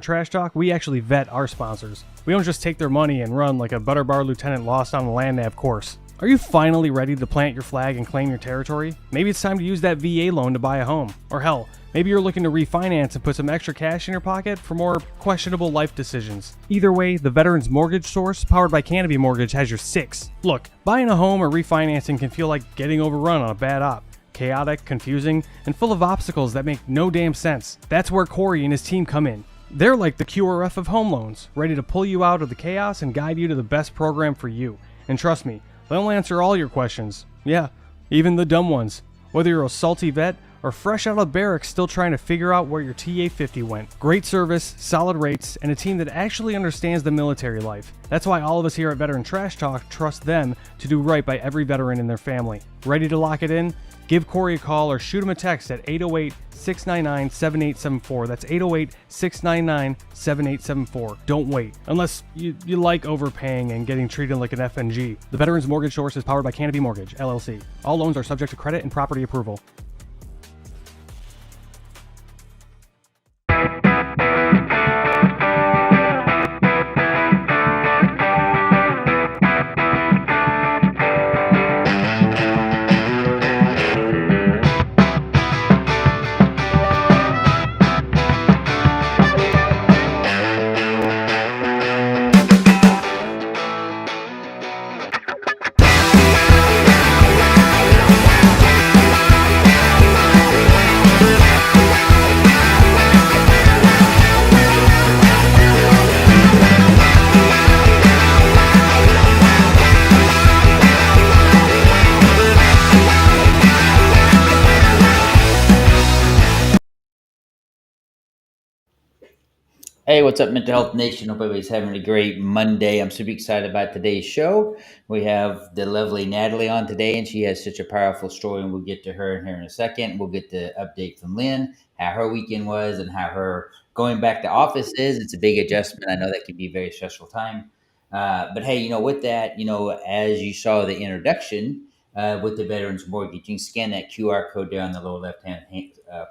Trash Talk, we actually vet our sponsors. We don't just take their money and run like a butter bar lieutenant lost on the land nav course. Are you finally ready to plant your flag and claim your territory? Maybe it's time to use that VA loan to buy a home. Or hell, maybe you're looking to refinance and put some extra cash in your pocket for more questionable life decisions. Either way, the Veterans Mortgage Source, powered by Canopy Mortgage, has your six. Look, buying a home or refinancing can feel like getting overrun on a bad op. Chaotic, confusing, and full of obstacles that make no damn sense. That's where Corey and his team come in. They're like the QRF of home loans, ready to pull you out of the chaos and guide you to the best program for you. And trust me, they'll answer all your questions. Yeah, even the dumb ones. Whether you're a salty vet or fresh out of barracks still trying to figure out where your TA-50 went. Great service, solid rates, and a team that actually understands the military life. That's why all of us here at Veteran Trash Talk trust them to do right by every veteran in their family. Ready to lock it in? Give Corey a call or shoot him a text at 808-699-7874. That's 808-699-7874. Don't wait. Unless you like overpaying and getting treated like an FNG. The Veterans Mortgage Source is powered by Canopy Mortgage, LLC. All loans are subject to credit and property approval. Hey, what's up, Mental Health Nation? Hope everybody's having a great Monday. I'm super excited about today's show. We have the lovely Natalie on today, and she has such a powerful story, and we'll get to her here in a second. We'll get the update from Lynn, how her weekend was, and how her going back to office is. It's a big adjustment. I know that can be a very stressful time. But hey, with that, as you saw the introduction with the Veterans Mortgage, you can scan that QR code there on the lower left-hand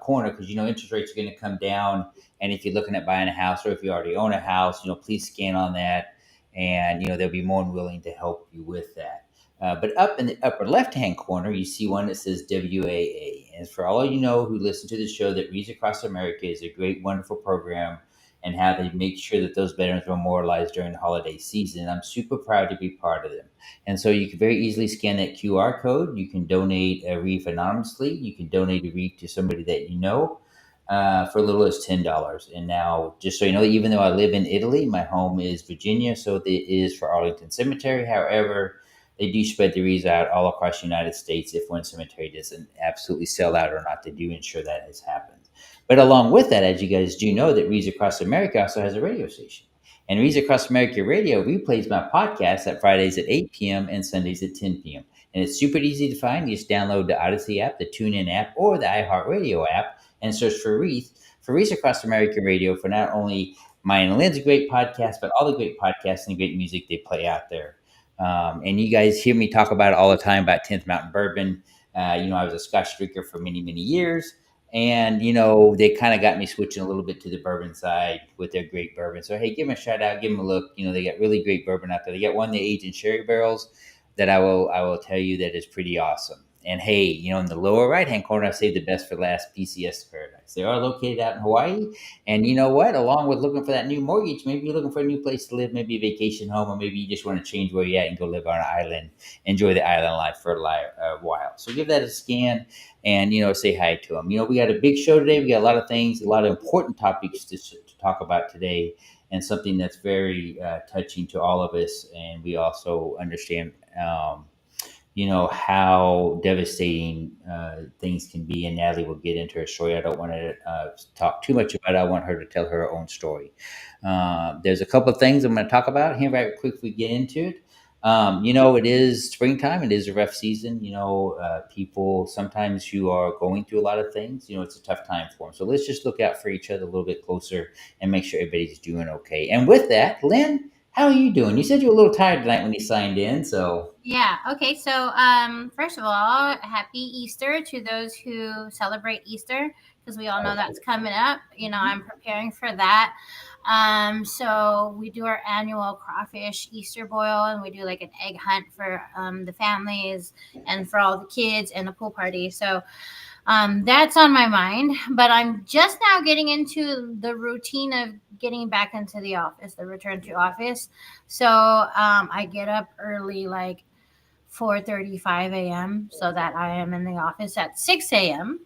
corner because, interest rates are going to come down. And if you're looking at buying a house or if you already own a house, please scan on that. And, they'll be more than willing to help you with that. But up in the upper left-hand corner, you see one that says WAA. And for all of who listen to the show, that Reads Across America is a great, wonderful program and how they make sure that those veterans are memorialized during the holiday season. I'm super proud to be part of them. And so you can very easily scan that QR code. You can donate a wreath anonymously. You can donate a wreath to somebody that you know. For as little as $10. And now, just so you know, even though I live in Italy, my home is Virginia, so it is for Arlington Cemetery. However, they do spread the wreaths out all across the United States if one cemetery doesn't absolutely sell out or not. They do ensure that has happened. But along with that, as you guys do know, that Reads Across America also has a radio station. And Reads Across America Radio replays my podcast at Fridays at 8 p.m. and Sundays at 10 p.m. And it's super easy to find. You just download the Odyssey app, the TuneIn app, or the iHeartRadio app, and search for Reads Across America Radio for not only mine and Lynn's great podcast, but all the great podcasts and great music they play out there. And you guys hear me talk about it all the time about 10th Mountain Bourbon. I was a Scotch drinker for many, many years. And, they kind of got me switching a little bit to the bourbon side with their great bourbon. So, hey, give them a shout out, give them a look. They got really great bourbon out there. They got one they age in sherry barrels that I will tell you that is pretty awesome. And hey, in the lower right-hand corner, I saved the best for last, PCS Paradise. They are located out in Hawaii. And you know what? Along with looking for that new mortgage, maybe you're looking for a new place to live, maybe a vacation home, or maybe you just want to change where you're at and go live on an island, enjoy the island life for a while. So give that a scan and, say hi to them. We got a big show today. We got a lot of things, a lot of important topics to talk about today, and something that's very touching to all of us. And we also understand how devastating things can be. And Natalie will get into her story. I don't want to talk too much about it. I want her to tell her own story. There's a couple of things I'm going to talk about here right quick if we get into it. It is springtime. It is a rough season. People sometimes who are going through a lot of things, it's a tough time for them. So let's just look out for each other a little bit closer and make sure everybody's doing okay. And with that, Lynn, how are you doing? You said you were a little tired tonight when you signed in, so. Yeah. Okay. So, first of all, happy Easter to those who celebrate Easter, because we all know that's coming up. I'm preparing for that. So we do our annual crawfish Easter boil, and we do like an egg hunt for the families and for all the kids and the pool party. So that's on my mind, but I'm just now getting into the routine of getting back into the office, the return to office. So I get up early, like 4:35 a.m., so that I am in the office at 6 a.m.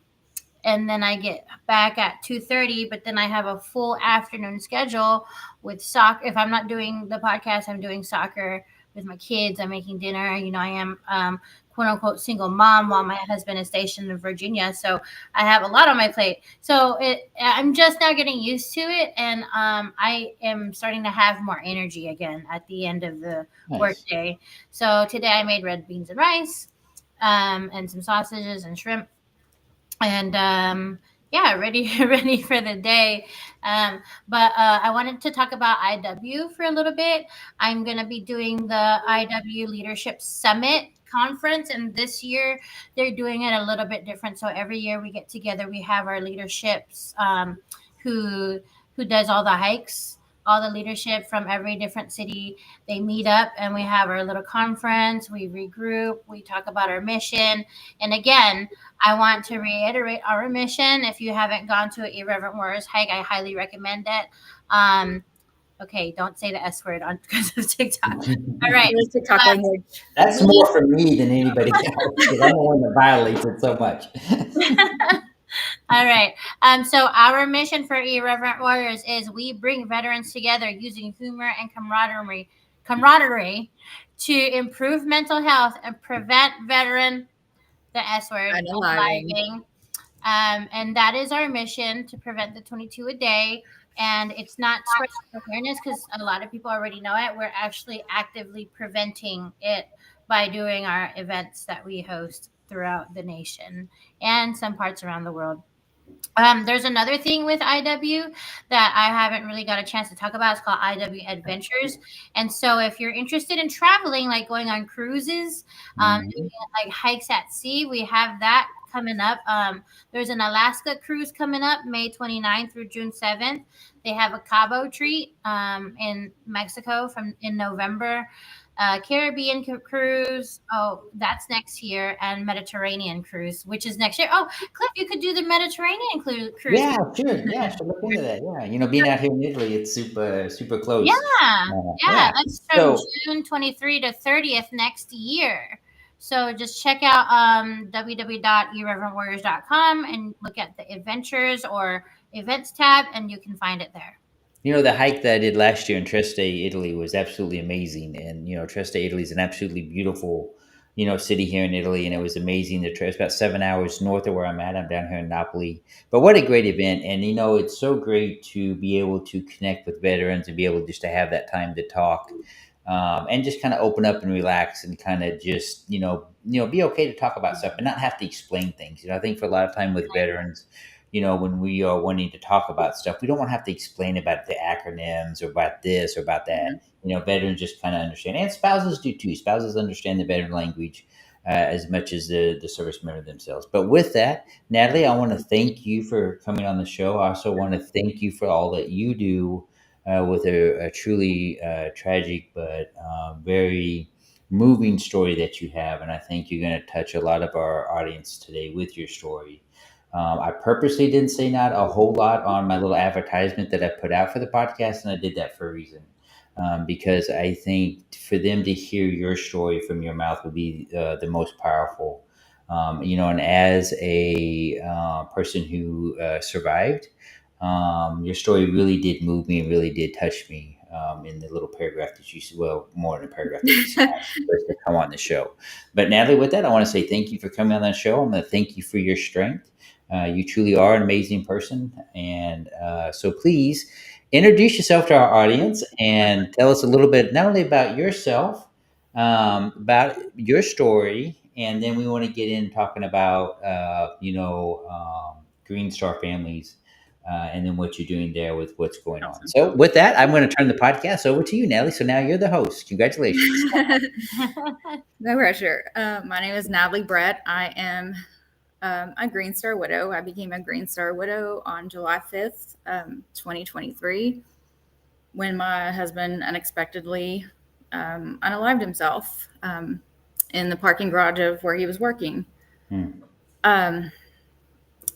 And then I get back at 2:30. But then I have a full afternoon schedule with soccer. If I'm not doing the podcast, I'm doing soccer with my kids. I'm making dinner. I am quote unquote single mom while my husband is stationed in Virginia, so I have a lot on my plate. So I'm just now getting used to it, and I am starting to have more energy again at the end of the Nice. workday. So today I made red beans and rice, and some sausages and shrimp, and yeah, ready ready for the day. But I wanted to talk about IW for a little bit. I'm going to be doing the IW Leadership Summit conference, and this year they're doing it a little bit different. So every year we get together, we have our leaderships, who does all the hikes, all the leadership from every different city. They meet up, and we have our little conference. We regroup, we talk about our mission, and again, I want to reiterate our mission. If you haven't gone to an Irreverent Warriors hike, I highly recommend it. Okay, don't say the S word on because of TikTok. All right. Your TikTok language. That's more for me than anybody else because I'm the one that violates it so much. All right. So our mission for Irreverent Warriors is we bring veterans together using humor and camaraderie to improve mental health and prevent the S word, Unaliving. and that is our mission, to prevent the 22 a day. And it's not spreading awareness because a lot of people already know it. We're actually actively preventing it by doing our events that we host throughout the nation and some parts around the world. There's another thing with IW that I haven't really got a chance to talk about. It's called IW Adventures. And so if you're interested in traveling, like going on cruises, doing like hikes at sea, we have that coming up. There's an Alaska cruise coming up May 29th through June 7th. They have a Cabo treat in Mexico in November. Caribbean cruise. Oh, that's next year, and Mediterranean cruise, which is next year. Oh, Cliff, you could do the Mediterranean cruise. Yeah, sure. Yeah, I should look into that. Yeah, being out here in Italy, it's super close. Yeah, Yeah. yeah, that's from So June 23 to 30th next year. So just check out www.irreverentwarriors.com and look at the adventures or events tab, and you can find it there. the hike that I did last year in Trieste, Italy was absolutely amazing. And, Trieste, Italy is an absolutely beautiful, city here in Italy. And it was amazing. It's about 7 hours north of where I'm at. I'm down here in Napoli. But what a great event. And, it's so great to be able to connect with veterans and be able just to have that time to talk. And just kind of open up and relax and kind of just, be okay to talk about stuff and not have to explain things. I think for a lot of time with veterans, when we are wanting to talk about stuff, we don't want to have to explain about the acronyms or about this or about that. Veterans just kind of understand, and spouses do too. Spouses understand the veteran language as much as the service member themselves. But with that, Natalie, I want to thank you for coming on the show. I also want to thank you for all that you do with a truly tragic but very moving story that you have. And I think you're going to touch a lot of our audience today with your story. I purposely didn't say not a whole lot on my little advertisement that I put out for the podcast, and I did that for a reason. Because I think for them to hear your story from your mouth would be the most powerful. And as a person who survived, your story really did move me and really did touch me in the little paragraph that you said. Well, more than a paragraph that you said first to come on the show. But Natalie, with that, I want to say thank you for coming on the show. I'm going to thank you for your strength. You truly are an amazing person. And so please introduce yourself to our audience and tell us a little bit, not only about yourself, about your story, and then we want to get in talking about, Green Star Families, and then what you're doing there with what's going on. So with that, I'm going to turn the podcast over to you, Natalie. So now you're the host. Congratulations. No pressure. My name is Natalie Brett. I am a Green Star widow. I became a Green Star widow on July 5th, 2023. when my husband unexpectedly unalived himself in the parking garage of where he was working. Um,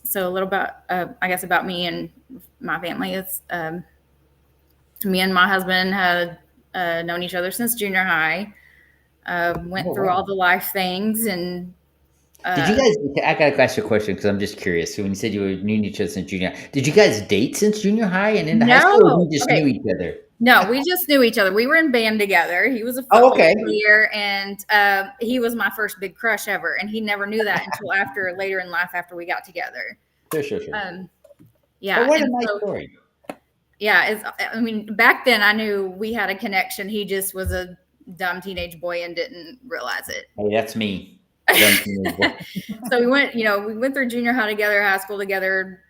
so a little about, I guess, about me and my family is me and my husband had known each other since junior high. Went through all the life things and. Did you guys? I gotta ask you a question because I'm just curious. So when you said you were knew each other since junior high, did you guys date since junior high and into high school, or No. you just Okay. knew each other? No, we just knew each other. We were in band together. He was a Oh, football okay. player, and he was my first big crush ever. And he never knew that until later in life, after we got together. Sure. Yeah. But what a and nice so, story. yeah, I mean, back then I knew we had a connection. He just was a dumb teenage boy and didn't realize it. Hey, that's me. Dumb teenage boy. So we went through junior high together, high school together,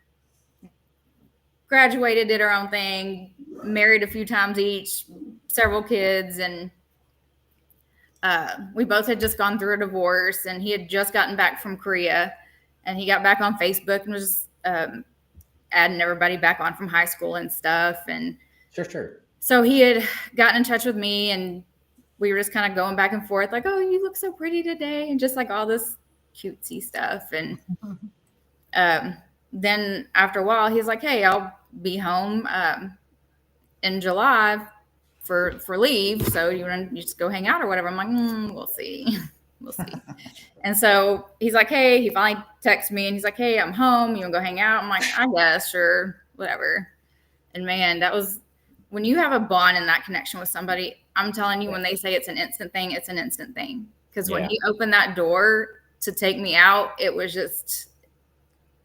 graduated, did our own thing, married a few times each, several kids, and we both had just gone through a divorce, and he had just gotten back from Korea, and he got back on Facebook and was adding everybody back on from high school and stuff. And Sure. so he had gotten in touch with me, and we were just kind of going back and forth, like, "Oh, you look so pretty today," and just like all this cutesy stuff. And then after a while, he's like, "Hey, I'll be home in July for leave. So you want to just go hang out or whatever?" I'm like, we'll see. We'll see. And so he's like, "Hey," he finally texts me and he's like, "Hey, I'm home. You want to go hang out?" I'm like, "I guess, sure, whatever." And man, that was when you have a bond and that connection with somebody. I'm telling you, when they say it's an instant thing, it's an instant thing. Because when he opened that door to take me out, it was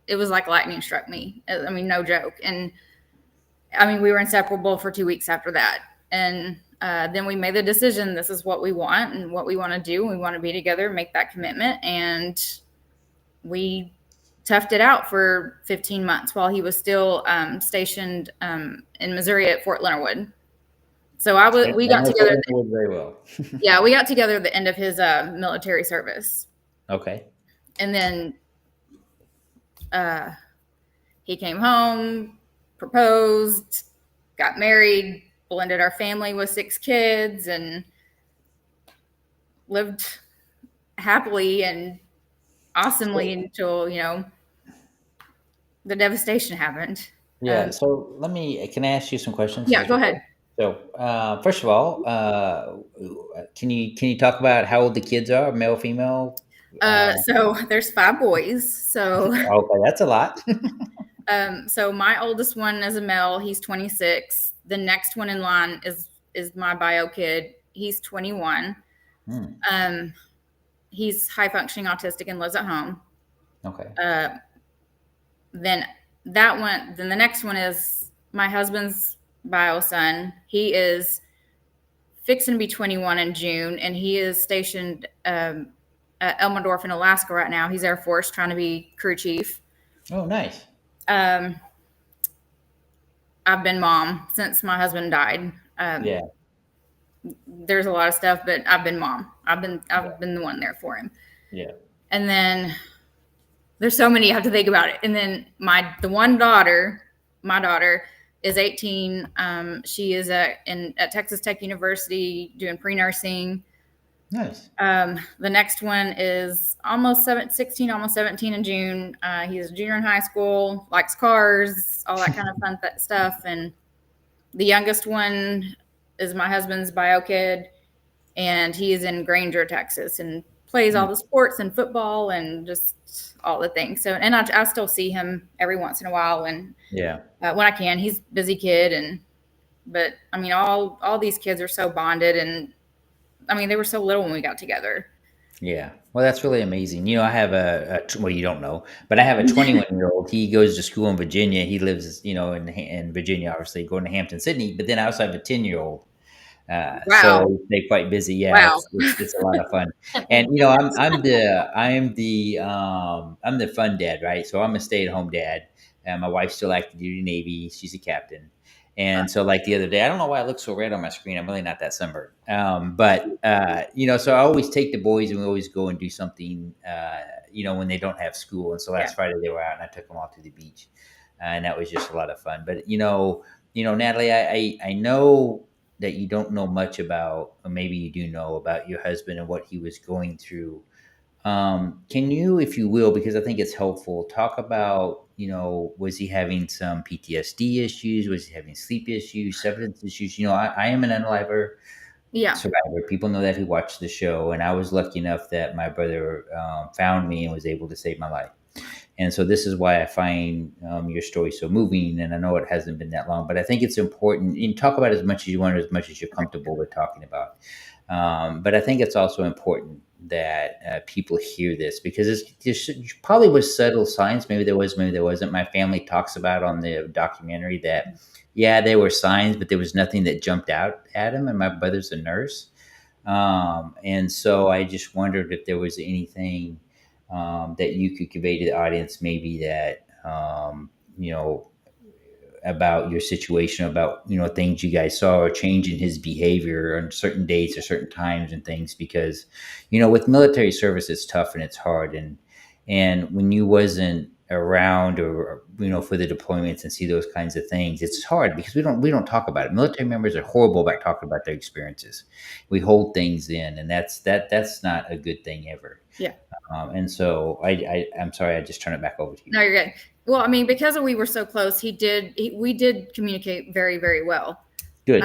like lightning struck me. I mean, no joke. And I mean, we were inseparable for 2 weeks after that. And then we made the decision, this is what we want and what we want to do. We want to be together, make that commitment. And we toughed it out for 15 months while he was still stationed in Missouri at Fort Leonard Wood. So we got together. Very well. Yeah, we got together at the end of his military service. Okay. And then he came home, proposed, got married, blended our family with 6 kids, and lived happily and awesomely until, the devastation happened. Yeah. So can I ask you some questions? Yeah, go ahead. So, first of all, can you talk about how old the kids are, male, female? So there's 5 boys. So okay, that's a lot. So my oldest one is a male. He's 26. The next one in line is my bio kid. He's 21. He's high functioning autistic and lives at home. Okay. Then the next one is my husband's bio son. He is fixing to be 21 in June, and he is stationed at Elmendorf in Alaska right now. He's Air Force, trying to be crew chief. Oh, nice. I've been mom since my husband died. Yeah. There's a lot of stuff, but I've been mom. I've been the one there for him. Yeah. And then there's so many you have to think about it. And then my daughter is 18. She is at Texas Tech University doing pre-nursing. Nice. The next one is almost 16, almost 17 in June. He's a junior in high school, likes cars, all that kind of fun stuff. And the youngest one is my husband's bio kid, and he is in Granger, Texas, and plays all the sports and football and just all the things. So, and I still see him every once in a while, and when I can. He's a busy kid, but I mean, all these kids are so bonded, and I mean, they were so little when we got together. Yeah. Well, that's really amazing. I have well, you don't know, but I have a 21-year-old. He goes to school in Virginia. He lives, in Virginia, obviously, going to Hampton, Sydney. But then I also have a 10-year-old. Wow. So they stay quite busy. Yeah. Wow. It's a lot of fun. And I'm the fun dad, right? So I'm a stay-at-home dad. And my wife's still active duty Navy. She's a captain. And so like the other day, I don't know why it looks so red on my screen. I'm really not that sunburned. So I always take the boys and we always go and do something, when they don't have school. And so last Friday they were out and I took them all to the beach. And that was just a lot of fun. But, Natalie, I know that you don't know much about, or maybe you do know about your husband and what he was going through. Can you, if you will, because I think it's helpful, talk about, was he having some PTSD issues? Was he having sleep issues, substance issues? I am an unaliver Yeah. survivor. People know that who watched the show, and I was lucky enough that my brother found me and was able to save my life. And so this is why I find your story so moving. And I know it hasn't been that long, but I think it's important. You can talk about as much as you want, as much as you're comfortable with talking about. But I think it's also important that people hear this, because there's probably was subtle signs. Maybe there was, maybe there wasn't. My family talks about on the documentary that, yeah, there were signs, but there was nothing that jumped out at him. And my brother's a nurse. And so I just wondered if there was anything that you could convey to the audience, maybe that, about your situation, about, things you guys saw or change in his behavior on certain dates or certain times and things, because, with military service, it's tough and it's hard. And when you wasn't around, or, for the deployments and see those kinds of things, it's hard because we don't talk about it. Military members are horrible about talking about their experiences. We hold things in, and that's not a good thing ever. Yeah. And so I'm sorry, I just turn it back over to you. No, you're good. Well, I mean, because we were so close, we did communicate very, very well. Good.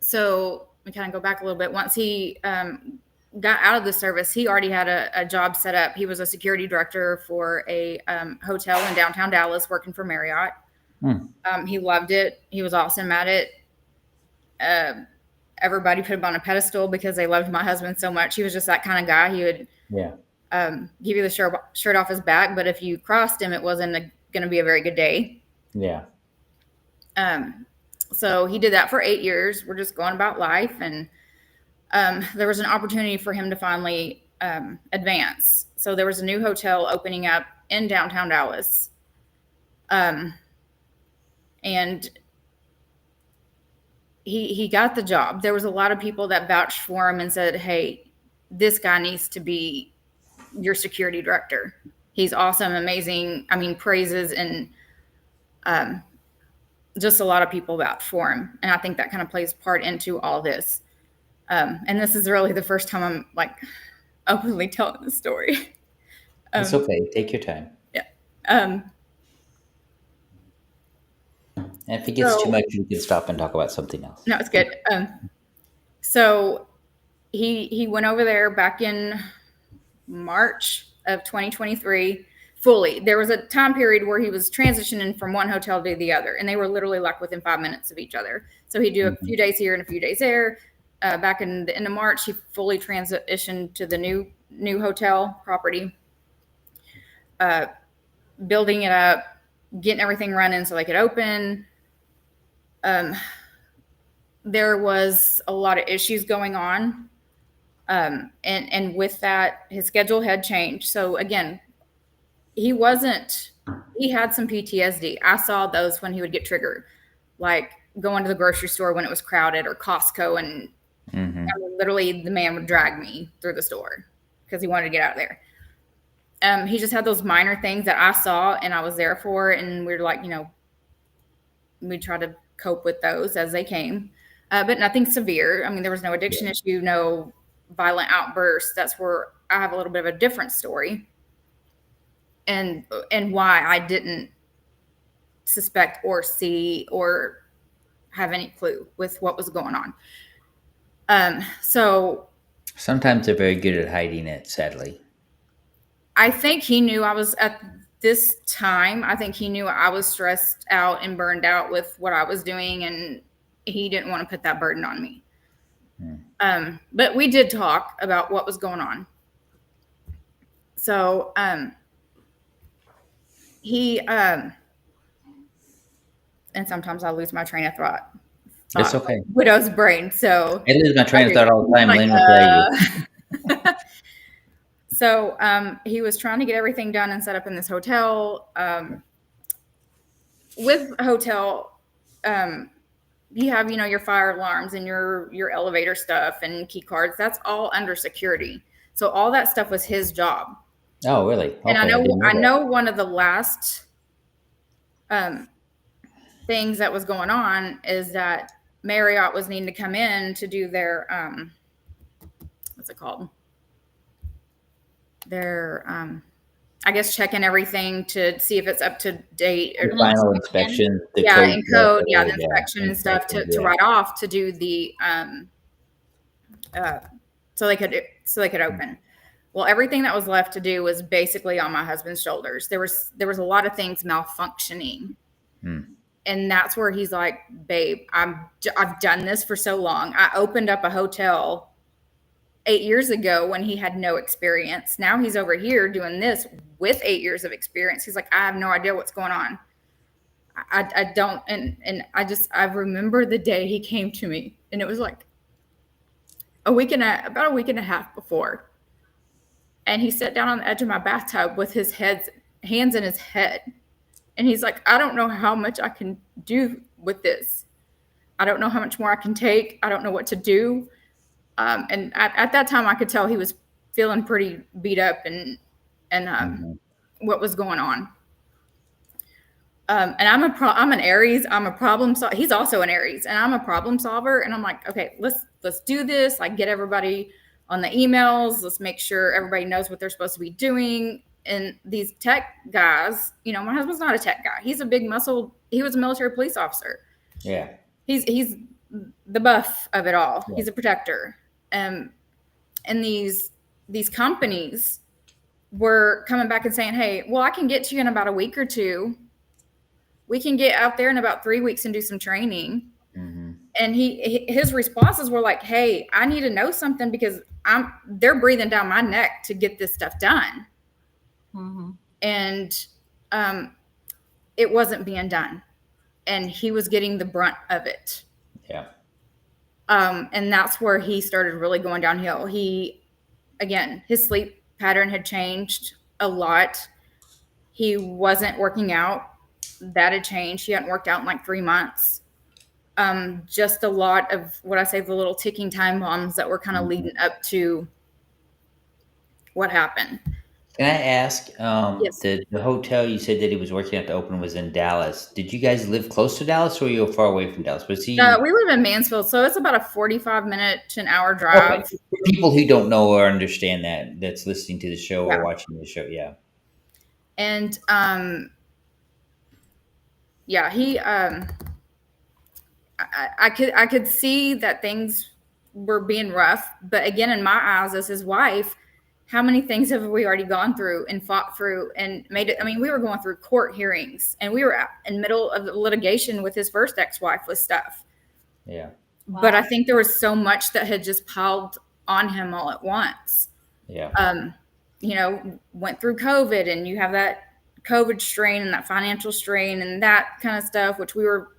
So we kind of go back a little bit. Once he got out of the service, he already had a job set up. He was a security director for a hotel in downtown Dallas, working for Marriott. He loved it. He was awesome at it. Everybody put him on a pedestal because they loved my husband so much. He was just that kind of guy. He would give you the shirt off his back, but if you crossed him, it wasn't going to be a very good day. Yeah. So he did that for 8 years. We're just going about life, and there was an opportunity for him to finally advance. So there was a new hotel opening up in downtown Dallas, and he got the job. There was a lot of people that vouched for him and said, "Hey, this guy needs to be your security director. He's awesome, amazing." I mean, praises, and just a lot of people vouched for him. And I think that kind of plays part into all this. And this is really the first time I'm like openly telling the story. It's okay. Take your time. Yeah. And if it gets too much, you can stop and talk about something else. No, it's good. So he went over there back in March of 2023 fully. There was a time period where he was transitioning from one hotel to the other, and they were literally like within 5 minutes of each other. So he'd do a few days here and a few days there. Back in the end of March, he fully transitioned to the new hotel property, building it up, getting everything running so they could open. There was a lot of issues going on. And with that, his schedule had changed. So again, he had some PTSD. I saw those when he would get triggered, like going to the grocery store when it was crowded, or Costco. And I mean, literally the man would drag me through the store because he wanted to get out of there. He just had those minor things that I saw and I was there for. And we were like, we try to cope with those as they came, but nothing severe. I mean, there was no addiction issue, no violent outbursts. That's where I have a little bit of a different story, and why I didn't suspect or see or have any clue with what was going on. So sometimes they're very good at hiding it, sadly. I think he knew I was at this time. I think he knew I was stressed out and burned out with what I was doing, and he didn't want to put that burden on me. But we did talk about what was going on. So he and sometimes I lose my train of thought. It's okay. Widow's brain. So I lose my train of thought all the time. Like, Lynn will tell you. So he was trying to get everything done and set up in this hotel. With a hotel, you have, your fire alarms and your elevator stuff and key cards. That's all under security. So all that stuff was his job. Oh, really? Okay, and I know one of the last things that was going on is that Marriott was needing to come in to do their what's it called? Their I guess checking everything to see if it's up to date. The final inspection, the yeah, code, and code, yeah, the inspection and stuff to yeah. write off to do the so they could open. Well, everything that was left to do was basically on my husband's shoulders. There was a lot of things malfunctioning. And that's where he's like, babe, I've done this for so long. I opened up a hotel 8 years ago when he had no experience. Now he's over here doing this with 8 years of experience. He's like, I have no idea what's going on. I don't. And I remember the day he came to me, and it was like about a week and a half before. And he sat down on the edge of my bathtub with his hands in his head. And he's like, I don't know how much I can do with this. I don't know how much more I can take. I don't know what to do. And at that time, I could tell he was feeling pretty beat up and what was going on. And I'm an Aries. I'm a problem solver. He's also an Aries, and I'm a problem solver. And I'm like, okay, let's do this. Like, get everybody on the emails. Let's make sure everybody knows what they're supposed to be doing. And these tech guys, my husband's not a tech guy. He's a big muscle. He was a military police officer. Yeah. He's the buff of it all. Yeah. He's a protector. And these companies were coming back and saying, hey, well, I can get to you in about a week or two. We can get out there in about 3 weeks and do some training. Mm-hmm. And his responses were like, hey, I need to know something because they're breathing down my neck to get this stuff done. Mm-hmm. And it wasn't being done. And he was getting the brunt of it. Yeah. And that's where he started really going downhill. His sleep pattern had changed a lot. He wasn't working out. That had changed. He hadn't worked out in like 3 months. Just a lot of what I say, the little ticking time bombs that were kind of leading up to what happened. Can I ask, Yes. the hotel you said that he was working at to open was in Dallas. Did you guys live close to Dallas, or were you far away from Dallas? Was he? We live in Mansfield, so it's about a 45-minute to an hour drive. Okay. For people who don't know or understand that's listening to the show Yeah. or watching the show, yeah. And he I could see that things were being rough, but again, in my eyes as his wife, how many things have we already gone through and fought through and made it? I mean, we were going through court hearings, and we were in the middle of litigation with his first ex-wife with stuff. Yeah. Wow. But I think there was so much that had just piled on him all at once. Yeah. Went through COVID, and you have that COVID strain and that financial strain and that kind of stuff, which we were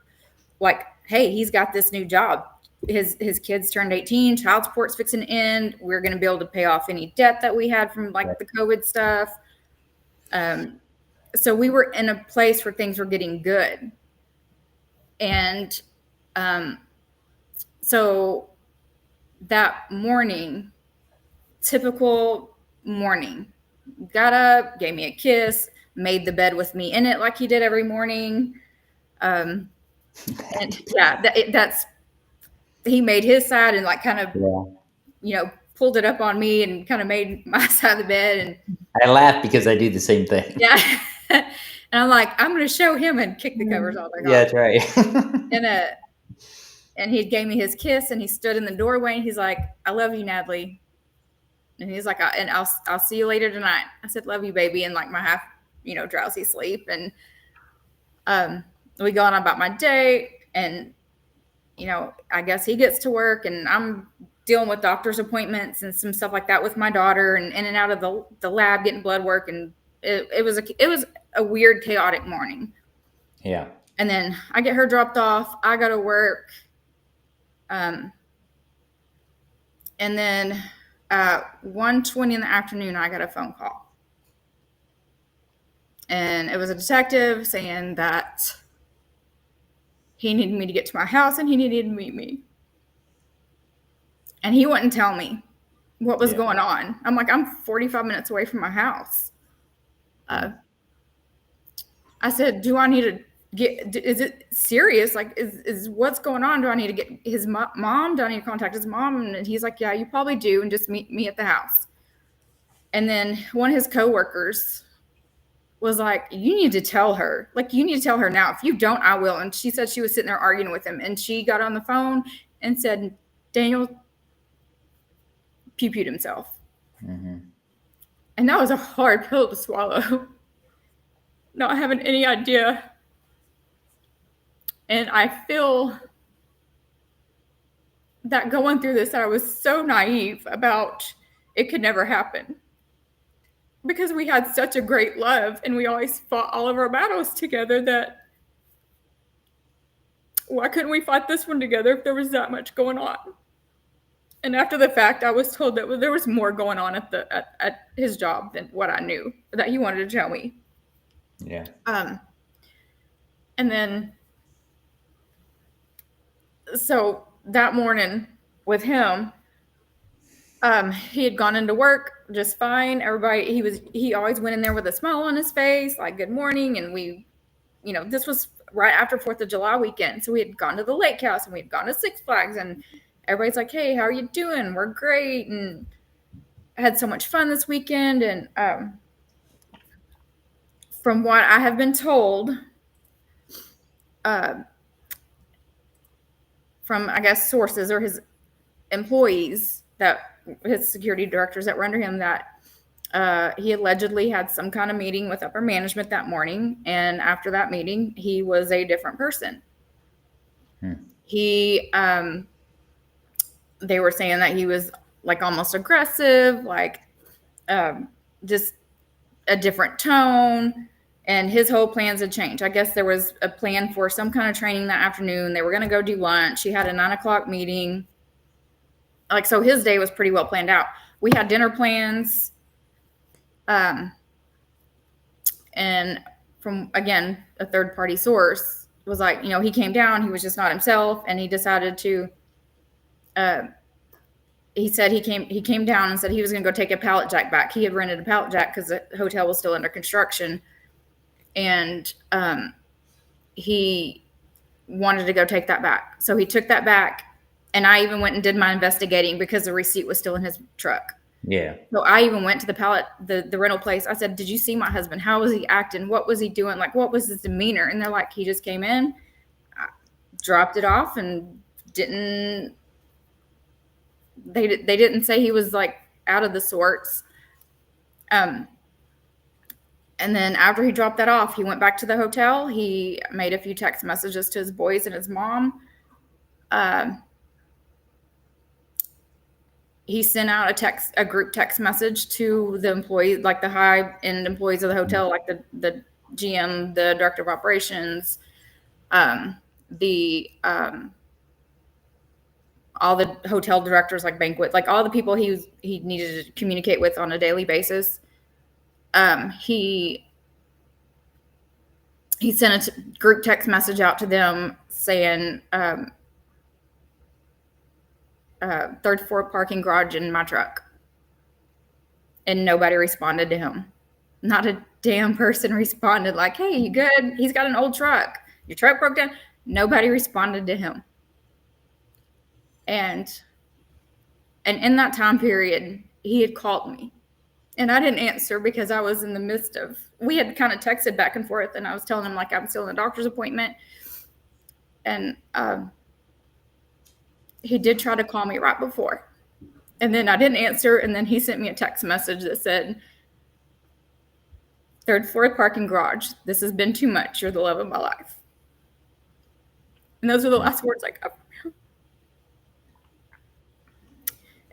like, hey, he's got this new job. His kids turned 18, child support's fixing to end. We're going to be able to pay off any debt that we had from like the COVID stuff. So we were in a place where things were getting good. And so that morning, typical morning, got up, gave me a kiss, made the bed with me in it like he did every morning. And yeah, that's he made his side and like kind of, pulled it up on me and kind of made my side of the bed. And I laugh because I do the same thing. yeah. And I'm like, I'm going to show him and kick the covers off. Yeah, that's right. And he gave me his kiss, and he stood in the doorway, and he's like, I love you, Natalie. And he's like, I'll see you later tonight. I said, love you, baby. And like my half, drowsy sleep. And we go on about my day, and I guess he gets to work, and I'm dealing with doctor's appointments and some stuff like that with my daughter, and in and out of the lab getting blood work. And it was a weird, chaotic morning. Yeah. And then I get her dropped off. I go to work. And then at 1:20 in the afternoon, I got a phone call. And it was a detective saying that he needed me to get to my house and he needed to meet me. And he wouldn't tell me what was going on. I'm like, I'm 45 minutes away from my house. I said, do I need is it serious? Like, is what's going on? Do I need to get his mom? Do I need to contact his mom? And he's like, yeah, you probably do. And just meet me at the house. And then one of his coworkers was like, you need to tell her. Like, you need to tell her now. If you don't, I will. And she said she was sitting there arguing with him. And she got on the phone and said, Daniel pew-pewed himself. Mm-hmm. And that was a hard pill to swallow. Not having any idea. And I feel that going through this, I was so naive about it could never happen. Because we had such a great love and we always fought all of our battles together, that why couldn't we fight this one together if there was that much going on? And after the fact, I was told that there was more going on at his job than what I knew, that he wanted to tell me. Yeah. And then, so that morning with him, he had gone into work just fine. Everybody, he always went in there with a smile on his face, like, good morning. And we, this was right after 4th of July weekend. So we had gone to the lake house and we had gone to Six Flags, and everybody's like, hey, how are you doing? We're great. And I had so much fun this weekend. And from what I have been told, from, I guess, sources or his employees, that his security directors that were under him, that he allegedly had some kind of meeting with upper management that morning. And after that meeting, he was a different person. He, they were saying that he was like almost aggressive, like just a different tone. And his whole plans had changed. I guess there was a plan for some kind of training that afternoon. They were going to go do lunch. He had a 9 o'clock meeting. Like, so his day was pretty well planned out. We had dinner plans. And from, again, a third party source was like, he came down, he was just not himself. And he decided to, he said he came down and said he was going to go take a pallet jack back. He had rented a pallet jack because the hotel was still under construction. And he wanted to go take that back. So he took that back. And I even went and did my investigating because the receipt was still in his truck. Yeah. So I even went to the rental place. I said, did you see my husband? How was he acting? What was he doing? Like, what was his demeanor? And they're like, he just came in, dropped it off, and they didn't say he was like out of the sorts. And then after he dropped that off, he went back to the hotel. He made a few text messages to his boys and his mom. He sent out a group text message to the employees, like the high-end employees of the hotel, like the GM, the director of operations, all the hotel directors, like banquet, like all the people he needed to communicate with on a daily basis. He sent a group text message out to them saying, third floor parking garage in my truck. And nobody responded to him. Not a damn person responded like, hey, you good? He's got an old truck. Your truck broke down. Nobody responded to him. And in that time period, he had called me. And I didn't answer because I was in the midst of, we had kind of texted back and forth, and I was telling him like I'm still in a doctor's appointment. And he did try to call me right before. And then I didn't answer. And then he sent me a text message that said, third floor parking garage. This has been too much. You're the love of my life. And those are the last words I got from him.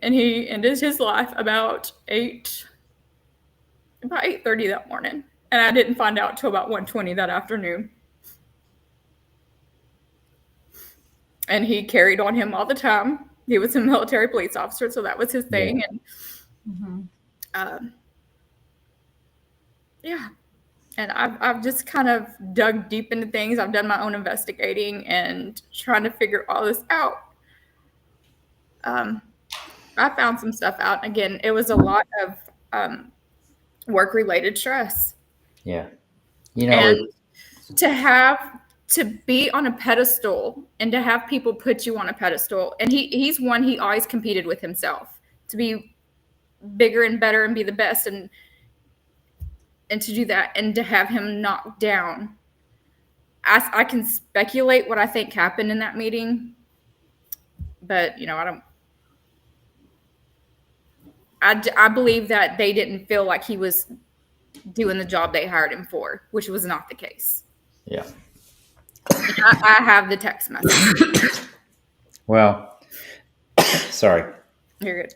And he ended his life about 8:30 that morning. And I didn't find out till about 1:20 that afternoon. And he carried on him all the time. He was a military police officer, so that was his thing. Mm-hmm. And and I've just kind of dug deep into things. I've done my own investigating and trying to figure all this out. I found some stuff out. Again, it was a lot of work-related stress. Yeah. And to have to be on a pedestal and to have people put you on a pedestal. And he's one, he always competed with himself to be bigger and better and be the best, and to do that and to have him knocked down. I can speculate what I think happened in that meeting, but I believe that they didn't feel like he was doing the job they hired him for, which was not the case. Yeah. I have the text message. Well, sorry. You're good.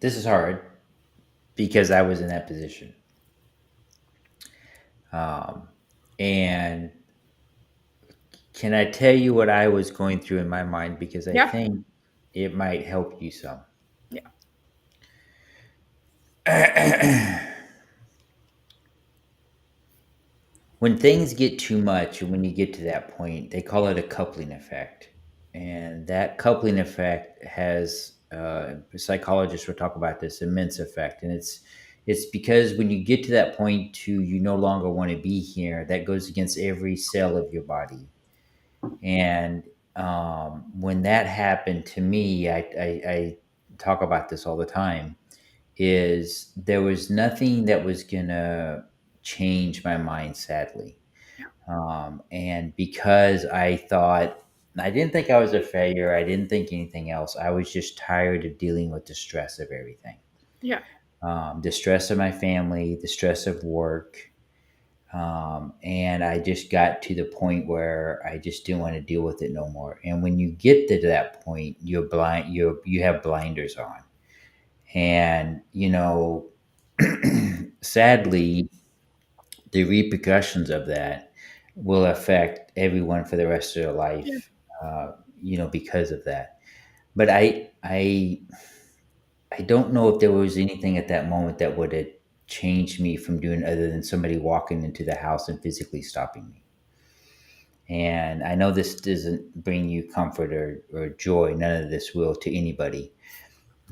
This is hard because I was in that position. And can I tell you what I was going through in my mind? Because I think it might help you some. Yeah. When things get too much, and when you get to that point, they call it a coupling effect. And that coupling effect has, psychologists will talk about this, immense effect. And it's because when you get to that point to you no longer want to be here, that goes against every cell of your body. And when that happened to me, I talk about this all the time, is there was nothing that was going to change my mind, sadly. And because I didn't think I was a failure, I didn't think anything else. I was just tired of dealing with the stress of everything. Yeah. The stress of my family, the stress of work. And I just got to the point where I just didn't want to deal with it no more. And when you get to that point, you're blind, you have blinders on. And, sadly, the repercussions of that will affect everyone for the rest of their life, because of that. But I don't know if there was anything at that moment that would have changed me from doing other than somebody walking into the house and physically stopping me. And I know this doesn't bring you comfort or joy. None of this will to anybody.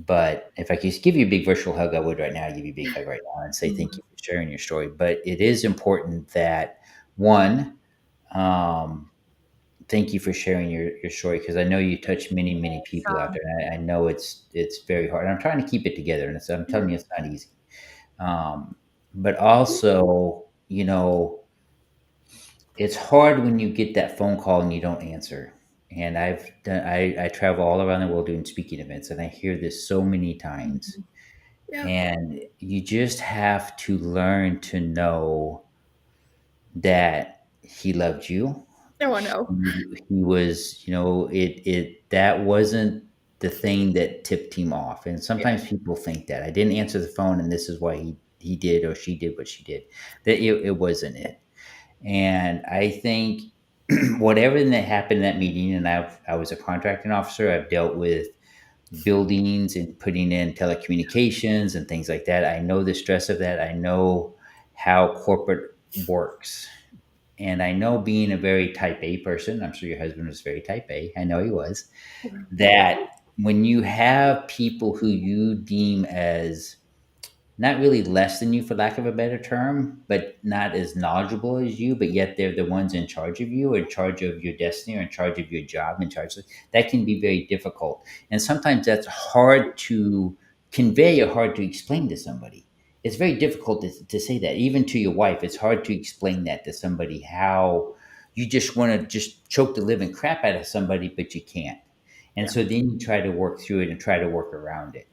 But if I could just give you a big virtual hug, I would right now. I'd give you a big hug right now and say thank you for sharing your story. But it is important that, one, thank you for sharing your story, because I know you touch many, many people out there. And I know it's very hard. And I'm trying to keep it together. And I'm telling you, it's not easy. But also, it's hard when you get that phone call and you don't answer. And I travel all around the world doing speaking events, and I hear this so many times. Yeah. And you just have to learn to know that he loved you. Oh, I know. He was, that wasn't the thing that tipped him off. And sometimes people think that I didn't answer the phone and this is why he did or she did what she did. That it wasn't it. And I think whatever that happened in that meeting, and I was a contracting officer, I've dealt with buildings and putting in telecommunications and things like that. I know the stress of that. I know how corporate works. And I know, being a very type A person, I'm sure your husband was very type A, I know he was, that when you have people who you deem as not really less than you, for lack of a better term, but not as knowledgeable as you, but yet they're the ones in charge of you, or in charge of your destiny, or in charge of your job, that can be very difficult. And sometimes that's hard to convey or hard to explain to somebody. It's very difficult to say that, even to your wife. It's hard to explain that to somebody, how you just want to just choke the living crap out of somebody, but you can't. And so then you try to work through it and try to work around it.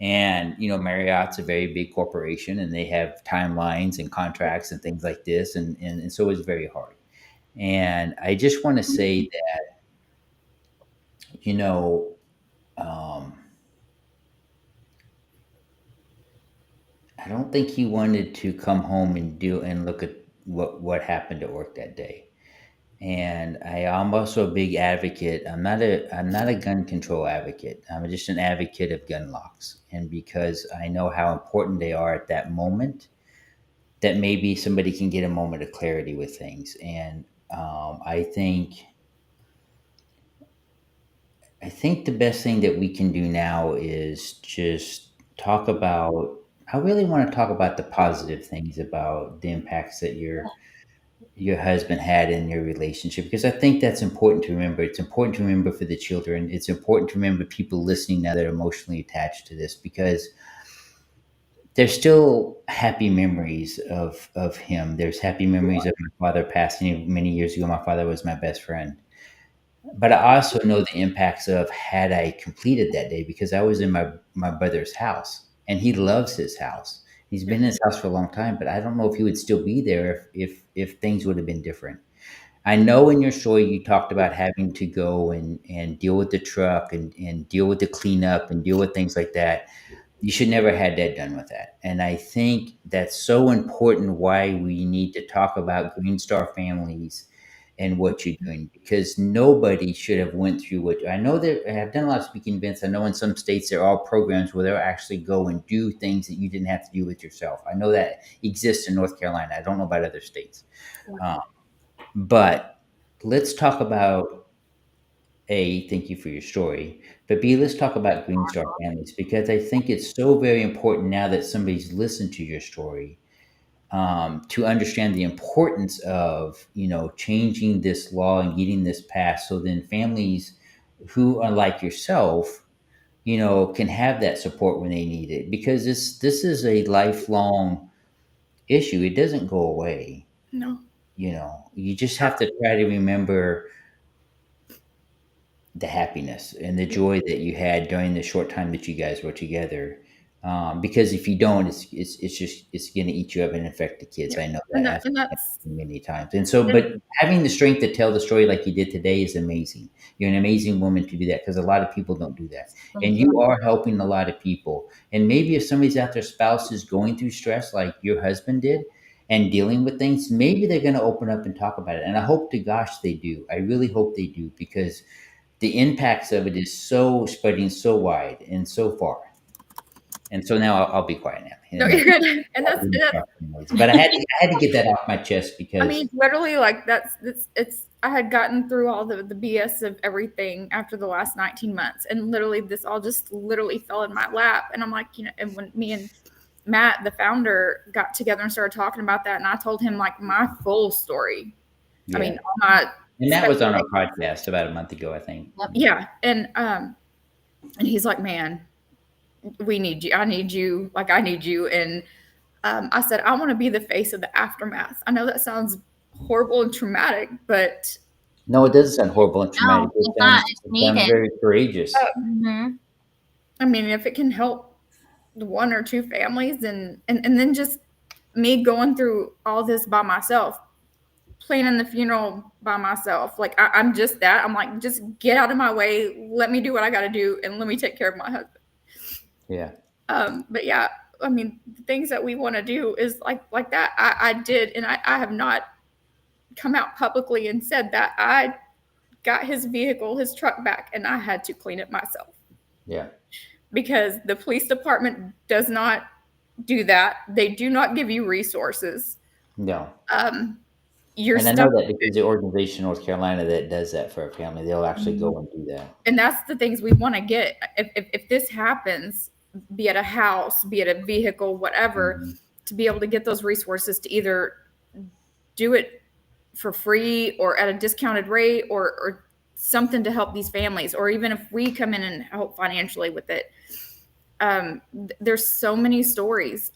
And, Marriott's a very big corporation, and they have timelines and contracts and things like this. And so it's very hard. And I just want to say that, I don't think he wanted to come home and look at what happened at work that day. And I'm also a big advocate. I'm not a gun control advocate. I'm just an advocate of gun locks. And because I know how important they are at that moment, that maybe somebody can get a moment of clarity with things. And I think the best thing that we can do now is just talk about. I really want to talk about the positive things about the impacts that your husband had in your relationship, because I think that's important to remember. It's important to remember for the children. It's important to remember people listening now that are emotionally attached to this, because there's still happy memories of him. There's happy memories of my father passing many years ago. My father was my best friend. But I also know the impacts of had I completed that day, because I was in my brother's house and he loves his house. He's been in his house for a long time, but I don't know if he would still be there if things would have been different. I know in your story you talked about having to go and deal with the truck and deal with the cleanup and deal with things like that. You should never had that done with that. And I think that's so important why we need to talk about Green Star families and what you're doing, because nobody should have went through what I know. There, I've done a lot of speaking events. I know in some states there are programs where they'll actually go and do things that you didn't have to do with yourself. I know that exists in North Carolina. I don't know about other states. Um, but let's talk about A, thank you for your story. But B, let's talk about Green Star families, because I think it's so very important now that somebody's listened to your story, to understand the importance of, changing this law and getting this passed. So then families who are like yourself, can have that support when they need it, because this is a lifelong issue. It doesn't go away. No. You just have to try to remember the happiness and the joy that you had during the short time that you guys were together. Because if you don't, it's going to eat you up and affect the kids. Yeah. I know And, that that, I've and seen that's it many times. And so, but having the strength to tell the story like you did today is amazing. You're an amazing woman to do that, because a lot of people don't do that. Thank And you. you are helping a lot of people. And maybe if somebody's out there, spouse is going through stress like your husband did and dealing with things, maybe they're going to open up and talk about it. And I hope to gosh they do. I really hope they do, because the impacts of it is so spreading so wide and so far. And so now I'll be quiet now. no, you're good. And that's But I had to get that off my chest, I because mean, literally, like that's it's. I had gotten through all the BS of everything after the last 19 months, and literally, this all just literally fell in my lap. And I'm like, and when me and Matt, the founder, got together and started talking about that, and I told him like my full story. I yeah. mean, all my And that was on our podcast about a month ago, I think. yeah, and he's like, man, we need you. I need you. Like, I need you. And I said, I want to be the face of the aftermath. I know that sounds horrible and traumatic, but No, it doesn't sound horrible and traumatic. No, it's not. It's It sounds needed. very courageous. Mm-hmm. I mean, if it can help one or two families, and then just me going through all this by myself, planning the funeral by myself, like I'm just that. I'm like, just get out of my way. Let me do what I got to do, and let me take care of my husband. Yeah. But yeah, I mean, the things that we want to do is like that. I did, and I have not come out publicly and said that I got his vehicle, his truck back, and I had to clean it myself. Yeah. Because the police department does not do that. They do not give you resources. No. You're And I stuck. know that because the organization in North Carolina that does that for a family, they'll actually go and do that. And that's the things we want to get. If this happens, be it a house, be it a vehicle, whatever, to be able to get those resources to either do it for free or at a discounted rate, or something to help these families, or even if we come in and help financially with it. There's so many stories.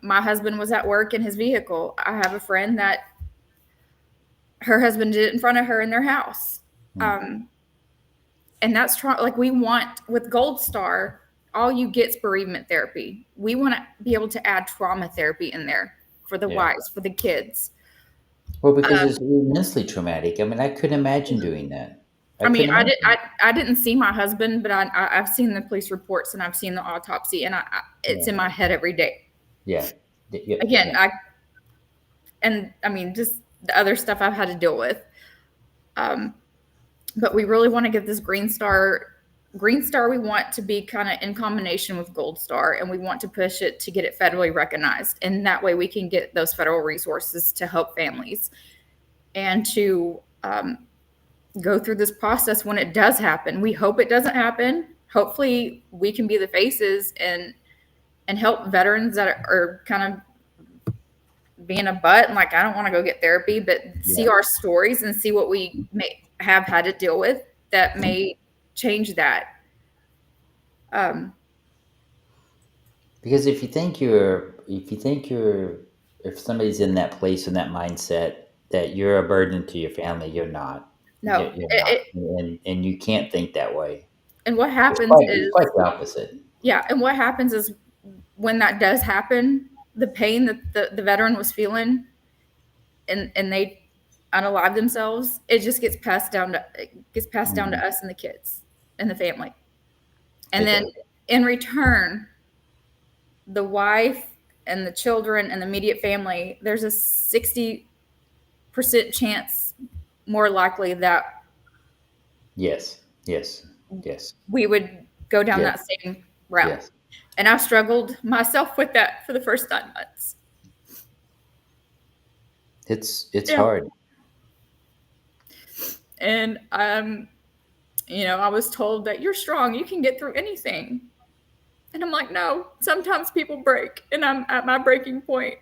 My husband was at work in his vehicle. I have a friend that her husband did it in front of her in their house. And that's like we want with Gold Star, all you get is bereavement therapy. We want to be able to add trauma therapy in there for the wives, for the kids. Well, because it's immensely traumatic. I mean, I couldn't imagine doing that. I didn't see my husband, but I've seen the police reports and I've seen the autopsy, and it's in my head every day. Yeah. Again, I mean, just the other stuff I've had to deal with. But we really want to get this Green Star. Green Star, we want to be kind of in combination with Gold Star, and we want to push it to get it federally recognized. And that way we can get those federal resources to help families and to go through this process when it does happen. We hope it doesn't happen. Hopefully we can be the faces and and help veterans that are kind of being a butt and like, I don't want to go get therapy, but see our stories and see what we may have had to deal with that may change that. Because if somebody's in that place, in that mindset that you're a burden to your family, you're not. No, You're not. And you can't think that way. And what happens It's quite the opposite. Yeah, and what happens is when that does happen, the pain that the veteran was feeling, and they unalive themselves, it just gets passed down to us and the kids and the family. And then in return, the wife and the children and the immediate family, there's a 60% chance more likely that yes we would go down that same route. Yes. And I struggled myself with that for the first 9 months. It's hard. And I was told that you're strong, you can get through anything. And I'm like, no, sometimes people break, and I'm at my breaking point.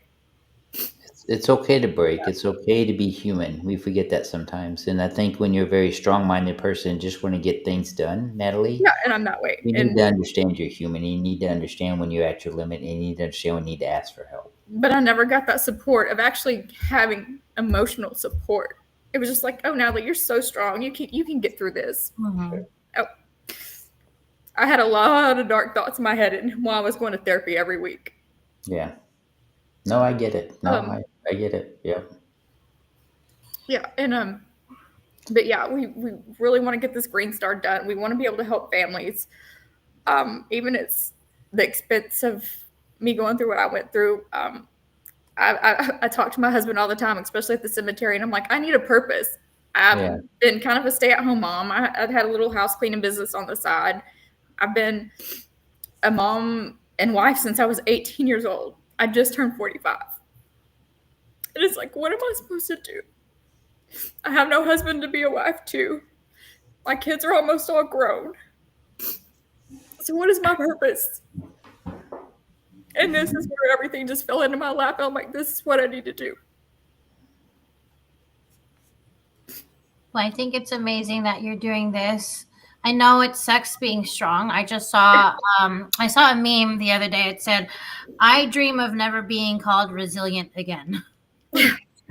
It's okay to break. It's okay to be human. We forget that sometimes. And I think when you're a very strong-minded person, just want to get things done, Natalie. Yeah, and I'm that way. You need to understand you're human. You need to understand when you're at your limit, and you need to understand when you need to ask for help. But I never got that support of actually having emotional support. It was just like, oh, Natalie, you're so strong. You can get through this. Mm-hmm. Oh, I had a lot of dark thoughts in my head while I was going to therapy every week. Yeah. No, I get it. No, I get it. Yeah. Yeah, and but yeah, we really want to get this Green Star done. We want to be able to help families, even it's the expense of me going through what I went through. I talk to my husband all the time, especially at the cemetery, and I'm like, I need a purpose. I've been kind of a stay-at-home mom. I've had a little house cleaning business on the side. I've been a mom and wife since I was 18 years old. I just turned 45. And it's like, what am I supposed to do? I have no husband to be a wife to. My kids are almost all grown. So what is my purpose? And this is where everything just fell into my lap. I'm like, this is what I need to do. Well, I think it's amazing that you're doing this. I know it sucks being strong. I just saw I saw a meme the other day. It said, I dream of never being called resilient again.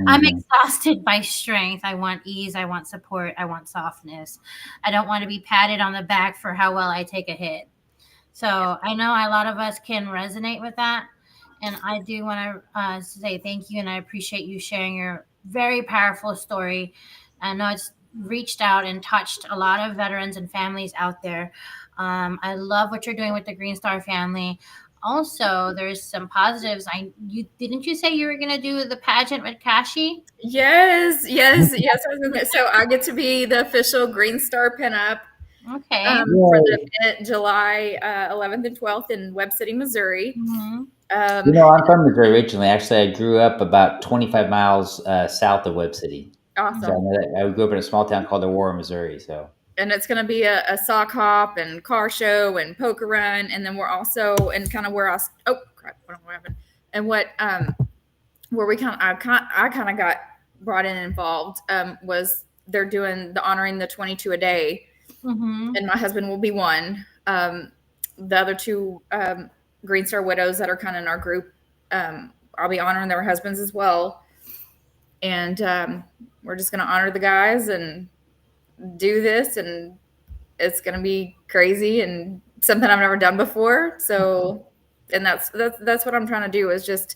I'm exhausted by strength. I want ease. I want support. I want softness. I don't want to be patted on the back for how well I take a hit. So I know a lot of us can resonate with that. And I do want to say thank you. And I appreciate you sharing your very powerful story. I know it's reached out and touched a lot of veterans and families out there. I love what you're doing with the Green Star family. Also, there's some positives. Didn't you say you were going to do the pageant with Kashi? Yes. So I get to be the official Green Star pinup. Okay. For the event, July 11th and 12th in Webb City, Missouri. Mm-hmm. I'm from Missouri originally. Actually, I grew up about 25 miles south of Webb City. Awesome. So I grew up in a small town called Aurora, Missouri. So. And it's going to be a sock hop and car show and poker run. And then we're also in kind of where what happened? And what, where I kind of got brought in and involved was they're doing the honoring the 22 a day. Mm-hmm. And my husband will be one. The other two Green Star widows that are kind of in our group, I'll be honoring their husbands as well. And we're just going to honor the guys and do this, and it's going to be crazy and something I've never done before. So, and that's what I'm trying to do is just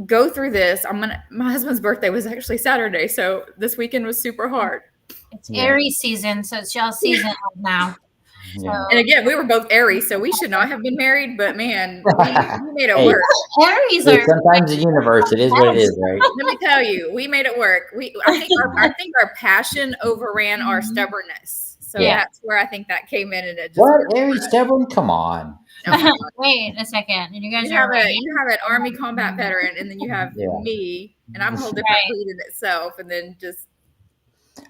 go through this. My husband's birthday was actually Saturday, so this weekend was super hard. It's Aries season, so it's y'all season now. Yeah. So. And again, we were both Aries, so we should not have been married, but man, we made it work. Aries are sometimes the universe, it is what it is, right? Let me tell you, we made it work. I think our passion overran our stubbornness. So that's where I think that came in, and it just Aries stubborn? Come on. Wait a second. And you guys have an Army combat veteran, and then you have me, and I'm a whole different breed in itself, and then just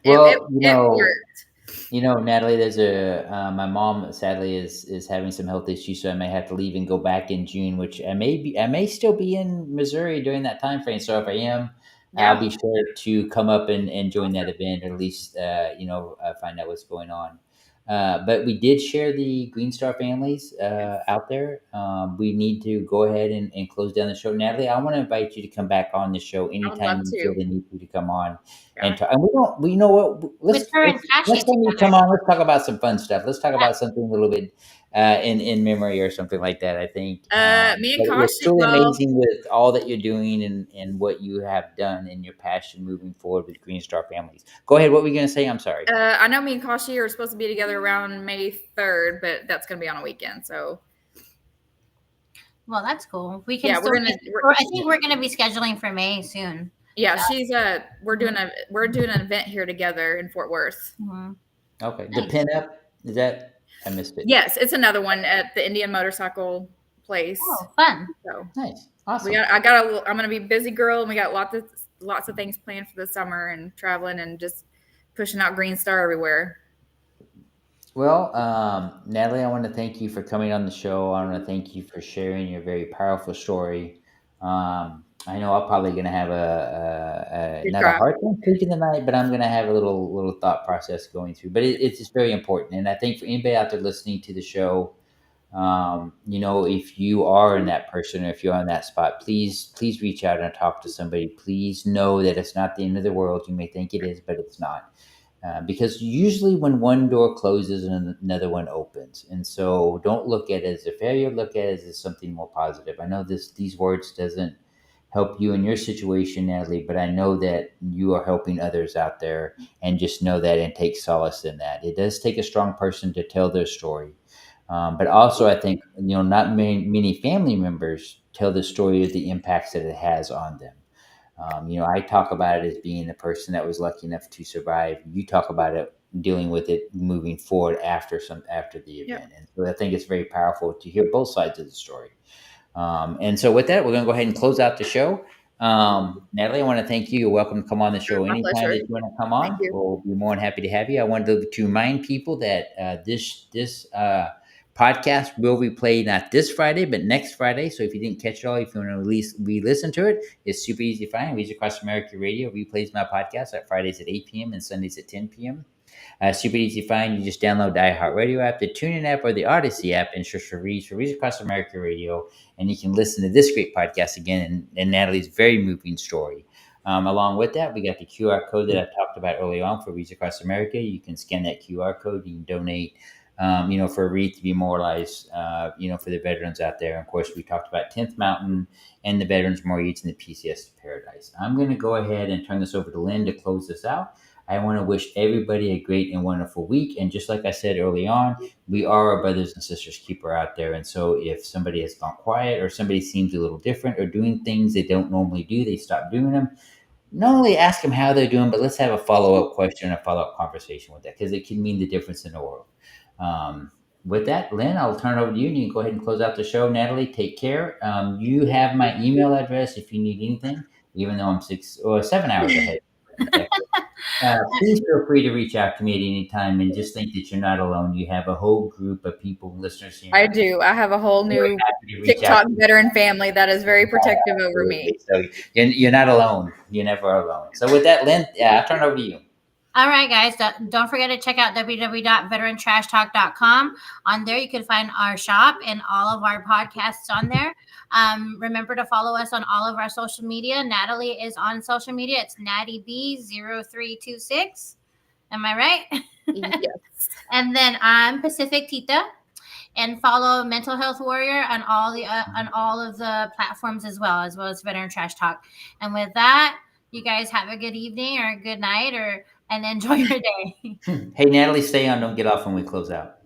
it worked. Natalie, there's my mom sadly is having some health issues, so I may have to leave and go back in June, which I may still be in Missouri during that time frame. So if I am, I'll Yeah. be sure to come up and join that Awesome. event, or at least find out what's going on. But we did share the Green Star families Yes. out there. We need to go ahead and close down the show. Natalie, I want to invite you to come back on the show I would love anytime you feel to. the need to come on and Yeah. talk. And we know what, With her and next Tashi time you together. come on, let's talk about some fun stuff. Let's talk Yeah. about something a little bit in memory or something like that. I think Me but and it's Kashi, truly well, amazing with all that you're doing and what you have done and your passion moving forward with Green Star Families. Go ahead. What were you going to say? I'm sorry. I know me and Kashi are supposed to be together around May 3rd, but that's going to be on a weekend. So Well, that's cool. We can yeah, still. I think we're gonna be scheduling for May soon. yeah, So, she's we're doing an event here together in Fort Worth. mhm. Okay. The Nice. pinup, is that? I missed it. Yes, it's another one at the Indian Motorcycle place. Oh, fun. So Nice. Awesome. I'm gonna be a busy girl, and we got lots of things planned for the summer and traveling and just pushing out Green Star everywhere. Well, Natalie, I want to thank you for coming on the show. I want to thank you for sharing your very powerful story. I know I'm probably going to have Good not a try. hard time sleeping tonight, but I'm going to have a little thought process going through. But it's just very important, and I think for anybody out there listening to the show, if you are in that person or if you're on that spot, please reach out and talk to somebody. Please know that it's not the end of the world. You may think it is, but it's not. Because usually when one door closes and another one opens, and so don't look at it as a failure. Look at it as something more positive. I know these words doesn't help you in your situation, Natalie, but I know that you are helping others out there, and just know that and take solace in that. It does take a strong person to tell their story, but also I think not many family members tell the story of the impacts that it has on them. I talk about it as being the person that was lucky enough to survive. You talk about it dealing with it moving forward after the Yep. event, and so I think it's very powerful to hear both sides of the story. And so with that, we're going to go ahead and close out the show. Natalie, I want to thank you. You're welcome to come on the show My anytime pleasure. that you want to come Thank on. you. We'll be more than happy to have you. I wanted to remind people that this podcast will be played not this Friday, but next Friday. So if you didn't catch it all, if you want to at least re-listen to it, it's super easy to find. Reach Across America Radio replays my podcast at Fridays at 8 p.m. and Sundays at 10 p.m. Super easy to find. You just download the iHeartRadio app, the TuneIn app, or the Odyssey app, and search for Reach Across America Radio, and you can listen to this great podcast again and Natalie's very moving story. Along with that, we got the QR code that I talked about early on for Reach Across America. You can scan that QR code. You can donate, for a wreath to be memorialized, for the veterans out there. Of course, we talked about 10th Mountain and the Veterans Memorial and the PCS Paradise. I'm going to go ahead and turn this over to Lynn to close this out. I want to wish everybody a great and wonderful week. And just like I said early on, we are our brothers and sisters keeper out there. And so if somebody has gone quiet or somebody seems a little different or doing things they don't normally do, they stop doing them. Not only ask them how they're doing, but let's have a follow-up question, a follow-up conversation with that, because it can mean the difference in the world. With that, Lynn, I'll turn it over to you and you can go ahead and close out the show. Natalie, take care. You have my email address if you need anything, even though I'm 6 or 7 hours ahead. Please feel free to reach out to me at any time and just think that you're not alone. You have a whole group of people, listeners here. I do. I have a whole We're new happy to reach out TikTok to you. veteran family that is very protective over me. Absolutely. So you're not alone. You're never alone. So with that, Lynn, I'll turn it over to you. All right, guys. Don't forget to check out www.VeteranTrashTalk.com. On there, you can find our shop and all of our podcasts on there. Remember to follow us on all of our social media. Natalie is on social media. It's NattyB0326. Am I right? Yes. And then I'm Pacific Tita. And follow Mental Health Warrior on all of the platforms as well as Veteran Trash Talk. And with that, you guys have a good evening or a good night and enjoy your day. Hey, Natalie, stay on. Don't get off when we close out.